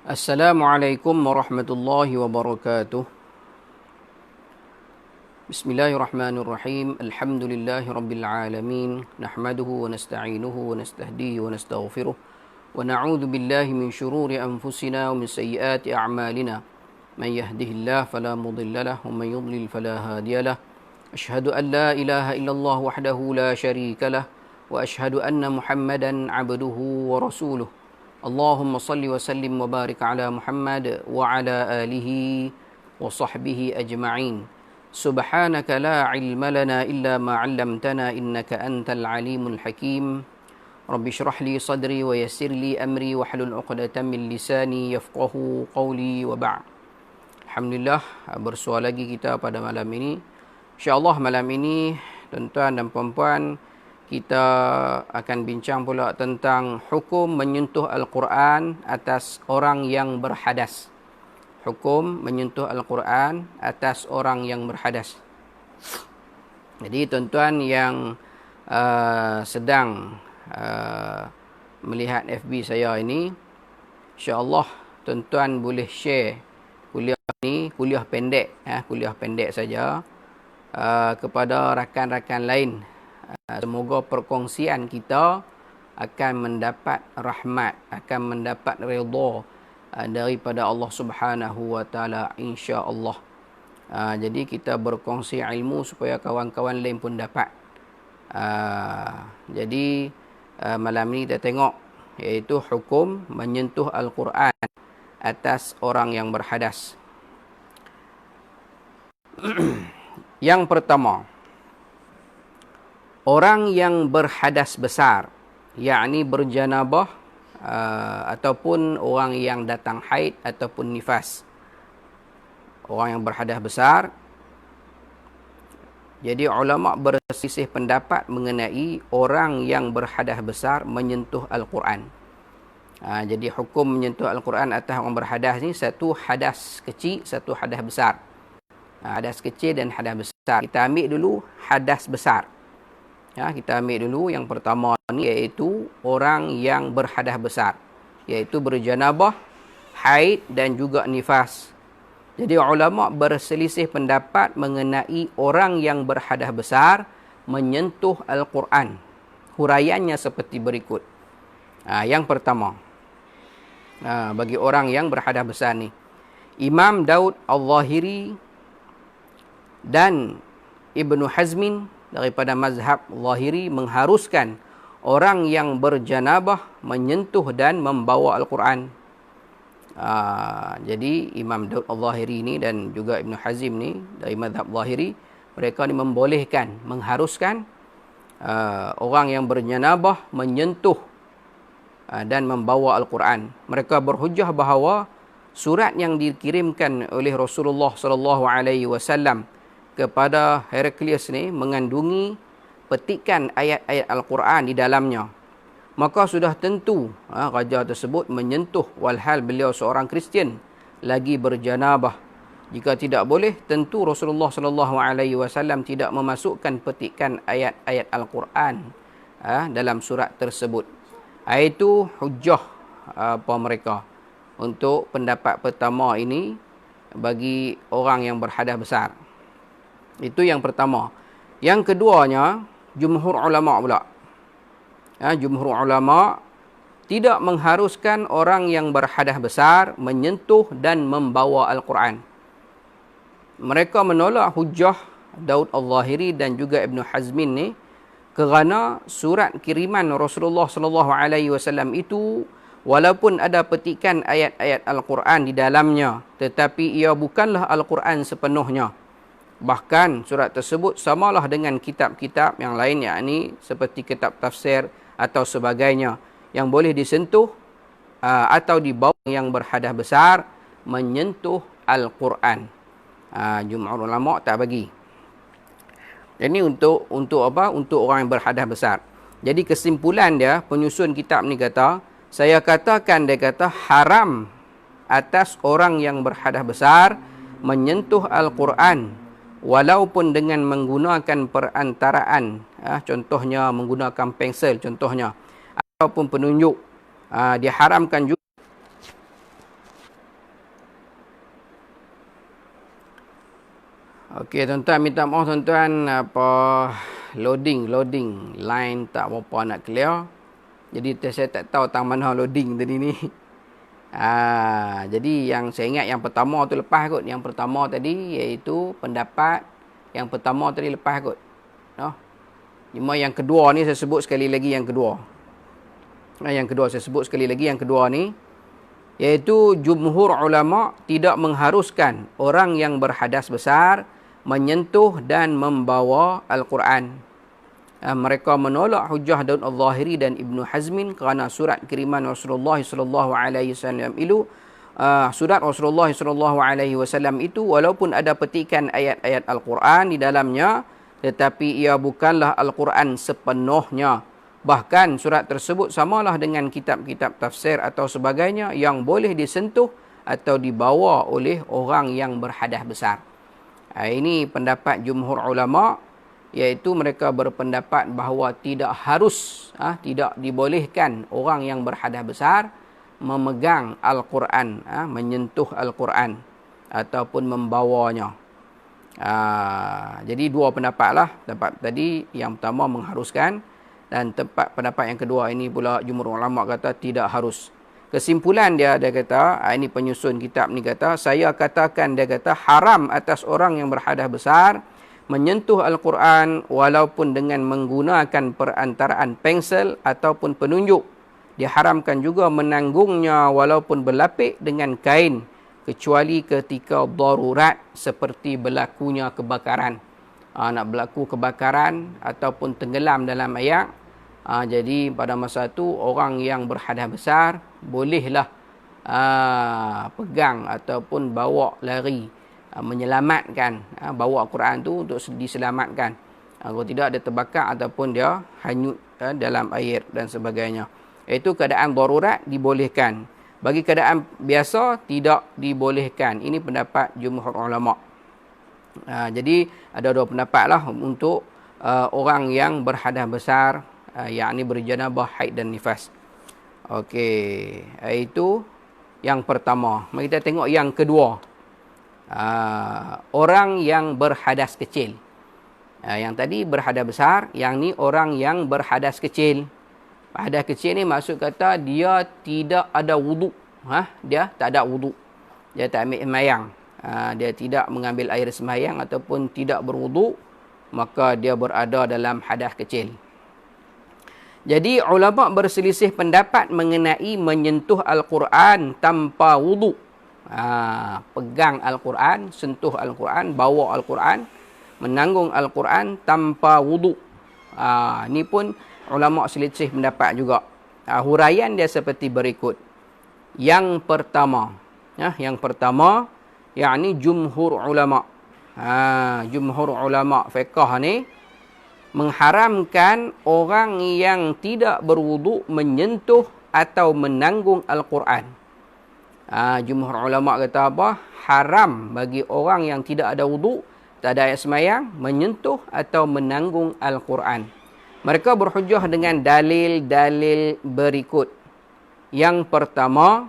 Assalamualaikum warahmatullahi wabarakatuh. Bismillahirrahmanirrahim. Alhamdulillahi rabbil alamin. Nahmaduhu wa nasta'inuhu wa nastahdihi wa nastaghfiruh. Wa na'udzu billahi min shururi anfusina wa min sayyiati a'malina. Man yahdihillahu fala mudilla lahu wa man yudlil fala hadiya lahu. Asyhadu an la ilaha illallah wahdahu la syarika lahu wa asyhadu anna Muhammadan 'abduhu wa rasuluh. Allahumma salli wa sallim wa barik ala Muhammad wa ala alihi wa sahbihi ajma'in. Subhanaka la ilma lana illa ma 'allamtana innaka antal alimul hakim. Rabbi shrah li sadri wa yassir li amri wa hlul 'uqdatam min lisani yafqahu qawli wa ba'd. Alhamdulillah, bersua lagi kita pada malam ini. InsyaAllah malam ini tuan-tuan dan puan-puan, kita akan bincang pula tentang hukum menyentuh Al-Quran atas orang yang berhadas. Hukum menyentuh Al-Quran atas orang yang berhadas. Jadi tuan-tuan yang sedang melihat FB saya ini, insya-Allah tuan-tuan boleh share kuliah ni, kuliah pendek saja kepada rakan-rakan lain. Semoga perkongsian kita akan mendapat rahmat, akan mendapat redha daripada Allah Subhanahu wa taala, insya-Allah. Jadi kita berkongsi ilmu supaya kawan-kawan lain pun dapat. Jadi malam ni kita tengok iaitu hukum menyentuh Al-Quran atas orang yang berhadas. Yang pertama, orang yang berhadas besar, yakni berjanabah ataupun orang yang datang haid ataupun nifas. Orang yang berhadas besar. Jadi ulama berselisih pendapat mengenai orang yang berhadas besar menyentuh Al-Quran. Jadi hukum menyentuh Al-Quran atas orang berhadas ni, satu hadas kecil, satu hadas besar. Hadas kecil dan hadas besar. Kita ambil dulu hadas besar. Kita ambil dulu yang pertama ni, iaitu orang yang berhadas besar, iaitu berjanabah, haid dan juga nifas. Jadi ulama berselisih pendapat mengenai orang yang berhadas besar menyentuh Al-Quran. Huraiannya seperti berikut. Yang pertama, bagi orang yang berhadas besar ni, Imam Daud Al-Zahiri dan Ibnu Hazmin daripada mazhab Zahiri mengharuskan orang yang berjanabah menyentuh dan membawa Al-Quran. Jadi Imam Daud Al-Zahiri ni dan juga Ibn Hazm ni dari mazhab Zahiri, mereka ni membolehkan, mengharuskan orang yang berjanabah menyentuh dan membawa Al-Quran. Mereka berhujah bahawa surat yang dikirimkan oleh Rasulullah SAW kepada Heraklius ni mengandungi petikan ayat-ayat Al-Quran di dalamnya. Maka sudah tentu raja tersebut menyentuh, walhal beliau seorang Kristian lagi berjanabah. Jika tidak boleh, tentu Rasulullah SAW tidak memasukkan petikan ayat-ayat Al-Quran dalam surat tersebut. Itu hujah mereka untuk pendapat pertama ini bagi orang yang berhadas besar. Itu yang pertama. Yang keduanya, jumhur ulama pula. Jumhur ulama tidak mengharuskan orang yang berhadas besar menyentuh dan membawa Al-Quran. Mereka menolak hujah Daud Al-Zahiri dan juga Ibn Hazmin ni kerana surat kiriman Rasulullah SAW itu walaupun ada petikan ayat-ayat Al-Quran di dalamnya, tetapi ia bukanlah Al-Quran sepenuhnya. Bahkan surat tersebut samalah dengan kitab-kitab yang lain, yakni seperti kitab tafsir atau sebagainya yang boleh disentuh atau dibawa yang berhadas besar menyentuh Al-Quran. Jumhur ulama tak bagi. Ini untuk apa? Untuk orang yang berhadas besar. Jadi kesimpulan dia, penyusun kitab ni kata, saya katakan, dia kata haram atas orang yang berhadas besar menyentuh Al-Quran walaupun dengan menggunakan perantaraan, contohnya menggunakan pensel contohnya, ataupun penunjuk. Diharamkan juga Okey tuan-tuan, minta maaf tuan-tuan, loading line tak berapa nak clear. Jadi saya tak tahu tang mana loading tadi ni. Jadi yang saya ingat yang pertama tu lepas kot. Yang pertama tadi iaitu pendapat yang pertama tadi lepas kot. Cuma yang kedua ni saya sebut sekali lagi yang kedua. Yang kedua ni iaitu jumhur ulama tidak mengharuskan orang yang berhadas besar menyentuh dan membawa Al-Quran. Mereka menolak hujah Daud Al-Zahiri dan Ibnu Hazmin kerana surat kiriman Rasulullah sallallahu alaihi wasallam itu surat Rasulullah sallallahu alaihi wasallam itu walaupun ada petikan ayat-ayat Al-Quran di dalamnya, tetapi ia bukanlah Al-Quran sepenuhnya. Bahkan surat tersebut samalah dengan kitab-kitab tafsir atau sebagainya yang boleh disentuh atau dibawa oleh orang yang berhadas besar. Ini pendapat jumhur ulama, iaitu mereka berpendapat bahawa tidak harus, tidak dibolehkan orang yang berhadas besar memegang Al-Quran, menyentuh Al-Quran ataupun membawanya. Jadi dua pendapat lah. Pendapat tadi yang pertama mengharuskan, dan pendapat yang kedua ini pula jumhur ulama kata tidak harus. Kesimpulan dia kata, ini penyusun kitab ni kata, saya katakan, dia kata, haram atas orang yang berhadas besar menyentuh Al-Quran walaupun dengan menggunakan perantaraan pensel ataupun penunjuk. Diharamkan juga menanggungnya walaupun berlapik dengan kain, kecuali ketika darurat seperti berlakunya kebakaran. Nak berlaku kebakaran ataupun tenggelam dalam air. Jadi pada masa tu orang yang berhadas besar bolehlah pegang ataupun bawa lari, menyelamatkan, bawa Al-Quran tu untuk diselamatkan. Kalau tidak dia terbakar ataupun dia hanyut dalam air dan sebagainya. Itu keadaan darurat dibolehkan. Bagi keadaan biasa tidak dibolehkan. Ini pendapat jumhur ulama. Jadi ada dua pendapat lah untuk orang yang berhadas besar, yakni berjanabah, haid dan nifas. Okey, itu yang pertama. Mari kita tengok yang kedua. Orang yang berhadas kecil. Yang tadi berhadas besar, yang ni orang yang berhadas kecil. Hadas kecil ni maksud kata dia tidak ada wuduk. Dia tak ada wuduk. Dia tak ambil sembahyang. Dia tidak mengambil air sembahyang ataupun tidak berwuduk, maka dia berada dalam hadas kecil. Jadi ulama berselisih pendapat mengenai menyentuh Al-Quran tanpa wuduk. Pegang Al-Quran, sentuh Al-Quran, bawa Al-Quran, menanggung Al-Quran tanpa wuduk. Ini pun ulama selisih pendapat juga. Huraian dia seperti berikut. Yang pertama, yakni jumhur ulama. Jumhur ulama fiqh ni mengharamkan orang yang tidak berwuduk menyentuh atau menanggung Al-Quran. Jumhur ulama kata apa? Haram bagi orang yang tidak ada wuduk, tak ada ayat sembahyang, menyentuh atau menanggung Al-Quran. Mereka berhujah dengan dalil-dalil berikut. Yang pertama,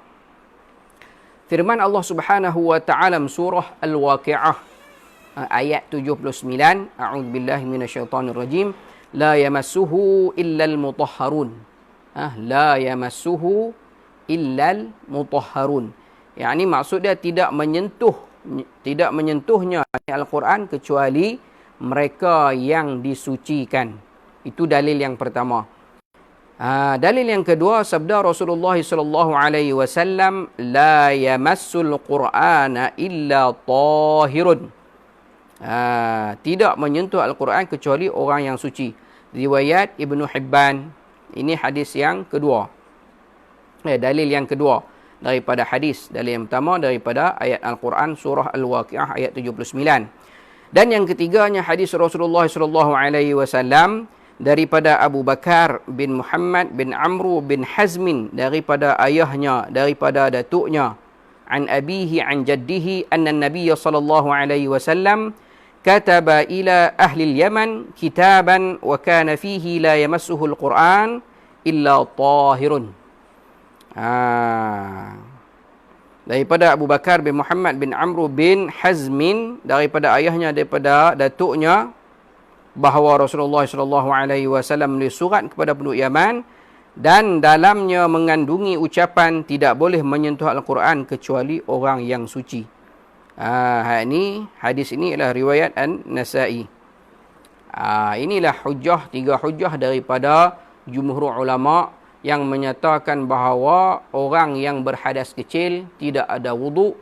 firman Allah Subhanahu wa taala surah Al-Waqi'ah ayat 79, a'udzubillahi minasyaitonirrajim, la yamassuhu illal mutahharun. La yamassuhu illal mutahharun. Yakni maksud dia tidak menyentuhnya Al-Quran kecuali mereka yang disucikan. Itu dalil yang pertama. Dalil yang kedua, sabda Rasulullah sallallahu alaihi wasallam, la yamassul Qur'ana illa tahirun. Tidak menyentuh Al-Quran kecuali orang yang suci. Riwayat Ibnu Hibban. Ini hadis yang kedua. Dalil yang kedua daripada hadis. Dalil yang pertama daripada ayat Al-Quran surah Al-Waqi'ah ayat 79. Dan yang ketiganya hadis Rasulullah sallallahu alaihi wasallam daripada Abu Bakar bin Muhammad bin Amru bin Hazmin, daripada ayahnya, daripada datuknya, an abihi an jaddihi anna Nabiy sallallahu alaihi wasallam kataba ila ahli al-Yaman kitaban wa kana fihi la yamassuhu al-Quran illa tahirun. daripada Abu Bakar bin Muhammad bin Amr bin Hazmin, daripada ayahnya, daripada datuknya, bahawa Rasulullah SAW menulis surat kepada penduduk Yaman dan dalamnya mengandungi ucapan tidak boleh menyentuh Al-Quran kecuali orang yang suci. Hadis ini adalah riwayat An-Nasa'i. Inilah hujjah, 3 hujjah daripada jumhur ulama yang menyatakan bahawa orang yang berhadas kecil tidak ada wuduk,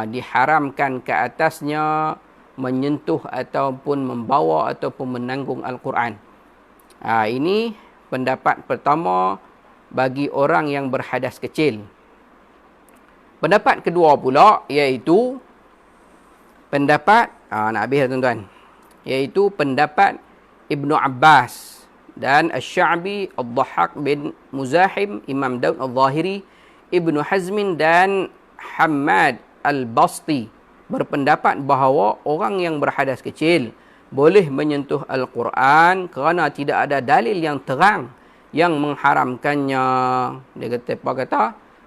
diharamkan ke atasnya menyentuh ataupun membawa ataupun menanggung Al-Quran. Ini pendapat pertama bagi orang yang berhadas kecil. Pendapat kedua pula iaitu pendapat nak habis tuan-tuan, iaitu pendapat Ibnu Abbas dan Asy-Sya'bi, Ad-Dhahhak bin Muzahim, Imam Daud Al-Zahiri, Ibnu Hazmin dan Hammad Al-Basti berpendapat bahawa orang yang berhadas kecil boleh menyentuh Al-Quran kerana tidak ada dalil yang terang yang mengharamkannya. Dia kata, apa kata?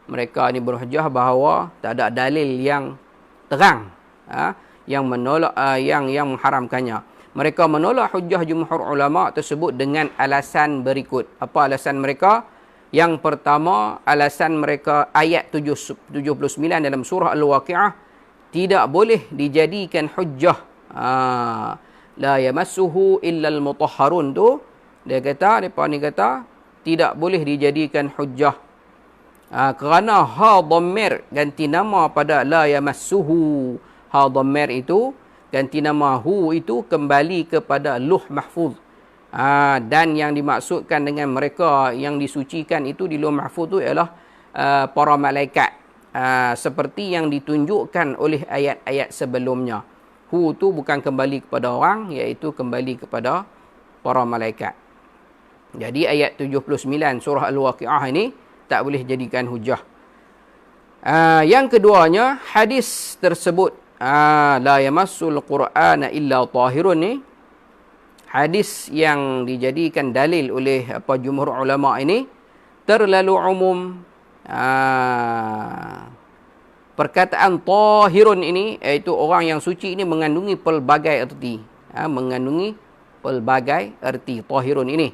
Mereka ni berhujjah bahawa tak ada dalil yang terang yang menolak yang mengharamkannya. Mereka menolak hujjah jumhur ulama tersebut dengan alasan berikut. Apa alasan mereka? Yang pertama, alasan mereka ayat 79 dalam surah Al-Waqi'ah tidak boleh dijadikan hujjah. La yamassuhu illal mutahharun tu, dia kata, mereka ni kata tidak boleh dijadikan hujjah. Kerana ha dhammir ganti nama pada la yamassuhu. Ha dhammir itu ganti nama hu itu kembali kepada Luh Mahfuz. Dan yang dimaksudkan dengan mereka yang disucikan itu di Luh Mahfuz itu ialah para malaikat. Seperti yang ditunjukkan oleh ayat-ayat sebelumnya. Hu itu bukan kembali kepada orang, iaitu kembali kepada para malaikat. Jadi ayat 79 surah Al-Waqi'ah ini tak boleh jadikan hujjah. Yang keduanya, hadis tersebut la yamassul Qur'ana illa tahirun ni, hadis yang dijadikan dalil oleh jumhur ulama ini terlalu umum. Perkataan tahirun ini, iaitu orang yang suci ini, mengandungi pelbagai erti. Mengandungi pelbagai erti tahirun ini.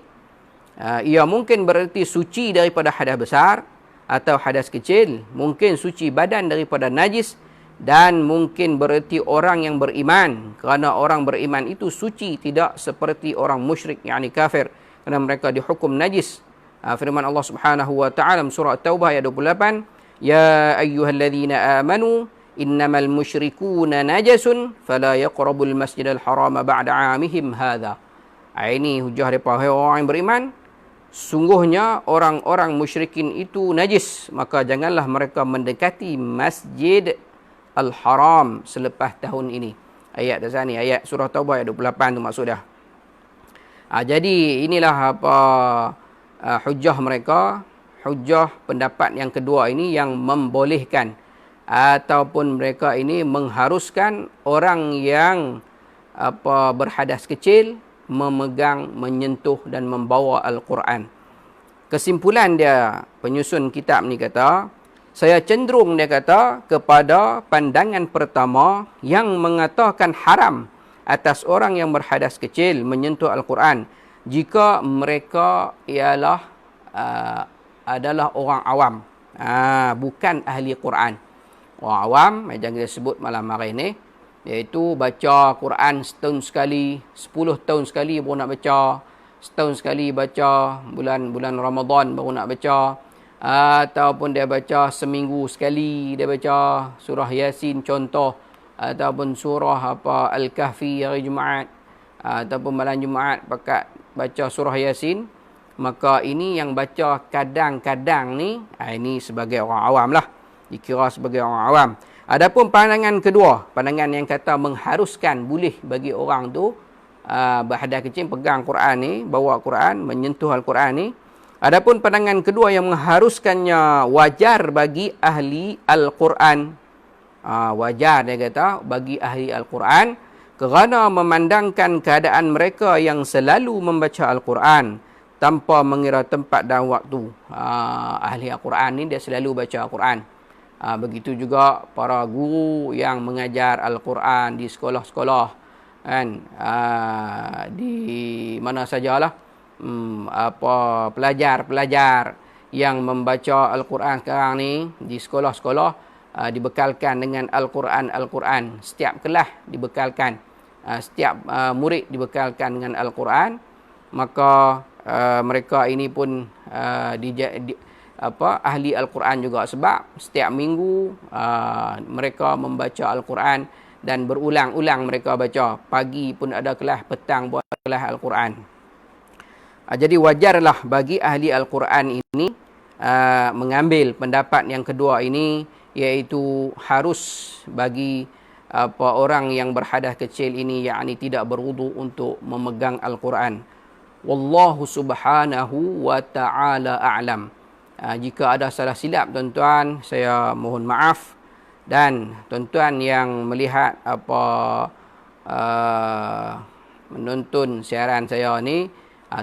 Ia mungkin bererti suci daripada hadas besar atau hadas kecil, mungkin suci badan daripada najis, dan mungkin bererti orang yang beriman, kerana orang beriman itu suci, tidak seperti orang musyrik, yakni kafir, kerana mereka dihukum najis. Firman Allah Subhanahu wa taala surah At-Taubah ayat 28, ya ayyuhalladzina amanu innamal musyrikuuna najasun fala yaqrabul masjidal harama ba'da 'amihim hadza. Ini hujah daripada orang yang beriman, sungguhnya orang-orang musyrikin itu najis, maka janganlah mereka mendekati masjid Al-Haram selepas tahun ini. Ayat dasar ni, ayat surah Taubah ayat 28 tu maksud dah. Jadi inilah hujjah mereka, hujjah pendapat yang kedua ini yang membolehkan ataupun mereka ini mengharuskan orang yang berhadas kecil memegang, menyentuh dan membawa Al-Quran. Kesimpulan dia, penyusun kitab ni kata, saya cenderung, dia kata, kepada pandangan pertama yang mengatakan haram atas orang yang berhadas kecil menyentuh Al-Quran jika mereka adalah orang awam, bukan ahli Quran. Orang awam, macam kita sebut malam hari ini, iaitu baca Quran setahun sekali, 10 tahun sekali baru nak baca, setahun sekali baca, bulan Ramadan baru nak baca, ataupun dia baca seminggu sekali, dia baca surah Yasin contoh, ataupun surah Al-Kahfi hari Jumaat, ataupun malam Jumaat pakat baca surah Yasin. Maka ini yang baca kadang-kadang ni, ini sebagai orang awam lah, dikira sebagai orang awam. Adapun pandangan kedua, pandangan yang kata mengharuskan boleh bagi orang tu berhadas kecil pegang Quran ni, bawa Quran, menyentuh Al-Quran ni. Adapun pandangan kedua yang mengharuskannya wajar bagi ahli Al-Quran. Wajar, dia kata, bagi ahli Al-Quran kerana memandangkan keadaan mereka yang selalu membaca Al-Quran tanpa mengira tempat dan waktu. Ahli Al-Quran ni dia selalu baca Al-Quran. Begitu juga para guru yang mengajar Al-Quran di sekolah-sekolah, kan, di mana sajalah, pelajar-pelajar yang membaca Al-Quran sekarang ni di sekolah-sekolah dibekalkan dengan Al-Quran. Setiap kelas dibekalkan, setiap murid dibekalkan dengan Al-Quran. Maka mereka ini pun ahli Al-Quran juga, sebab setiap minggu mereka membaca Al-Quran dan berulang-ulang mereka baca. Pagi pun ada kelas, petang pun ada kelas Al-Quran. Jadi wajarlah bagi ahli Al-Quran ini mengambil pendapat yang kedua ini, iaitu harus bagi orang yang berhadas kecil ini, yakni tidak berwudu untuk memegang Al-Quran. Wallahu subhanahu wa ta'ala a'lam. Jika ada salah silap tuan-tuan, saya mohon maaf. Dan tuan-tuan yang melihat menonton siaran saya ni,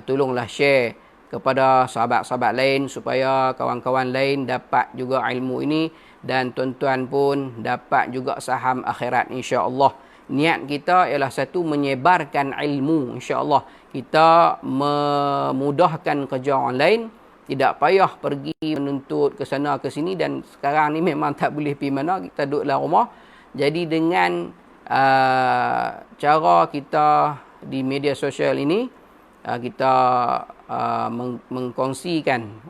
tolonglah share kepada sahabat-sahabat lain supaya kawan-kawan lain dapat juga ilmu ini, dan tuan-tuan pun dapat juga saham akhirat, insya-Allah. Niat kita ialah satu, menyebarkan ilmu, insya-Allah. Kita memudahkan kerja orang lain, tidak payah pergi menuntut ke sana ke sini, dan sekarang ni memang tak boleh pergi mana, kita duduk dalam rumah. Jadi dengan cara kita di media sosial ini, kita mengkongsikan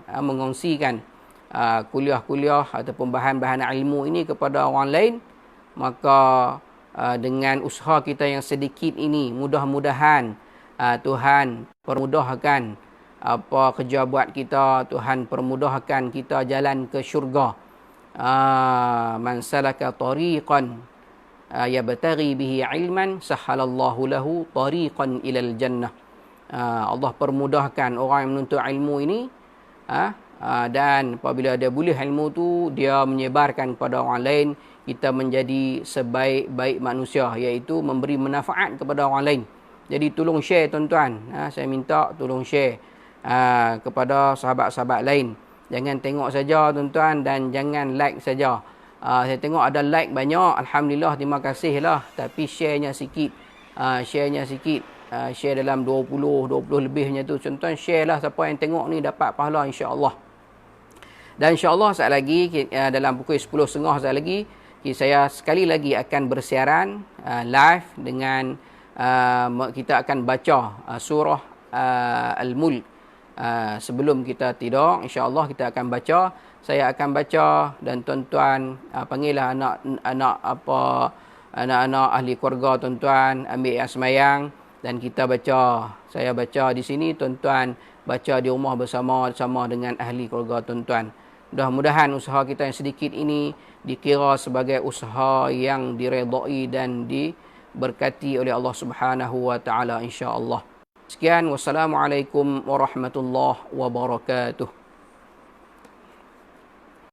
kuliah-kuliah ataupun bahan-bahan ilmu ini kepada orang lain, maka dengan usaha kita yang sedikit ini, mudah-mudahan Tuhan permudahkan kerja buat kita, Tuhan permudahkan kita jalan ke syurga. Man salaka tariqan yabtaghi bihi ilman sahhalallahu lahu tariqan ilal jannah. Allah permudahkan orang yang menuntut ilmu ini, dan apabila dia boleh ilmu tu, dia menyebarkan kepada orang lain, kita menjadi sebaik-baik manusia, iaitu memberi manfaat kepada orang lain. Jadi tolong share tuan-tuan, saya minta tolong share kepada sahabat-sahabat lain. Jangan tengok saja tuan-tuan, dan jangan like saja. Saya tengok ada like banyak, alhamdulillah, terima kasih lah, tapi sharenya sikit. Share dalam 20 lebih macam tu. Tuan-tuan share lah, siapa yang tengok ni dapat pahala, insya-Allah. Dan insya-Allah saat lagi, dalam pukul 10.30 saat lagi, saya sekali lagi akan bersiaran live dengan kita akan baca surah Al-Mulk. Sebelum kita tidur, insya-Allah kita akan baca. Saya akan baca, dan tuan-tuan panggillah anak-anak ahli keluarga tuan-tuan, ambil yang semayang, dan kita baca. Saya baca di sini, tuan-tuan baca di rumah bersama dengan ahli keluarga tuan-tuan. Mudah-mudahan usaha kita yang sedikit ini dikira sebagai usaha yang diredai dan diberkati oleh Allah Subhanahu wa taala, insya-Allah. Sekian, wassalamualaikum warahmatullahi wabarakatuh.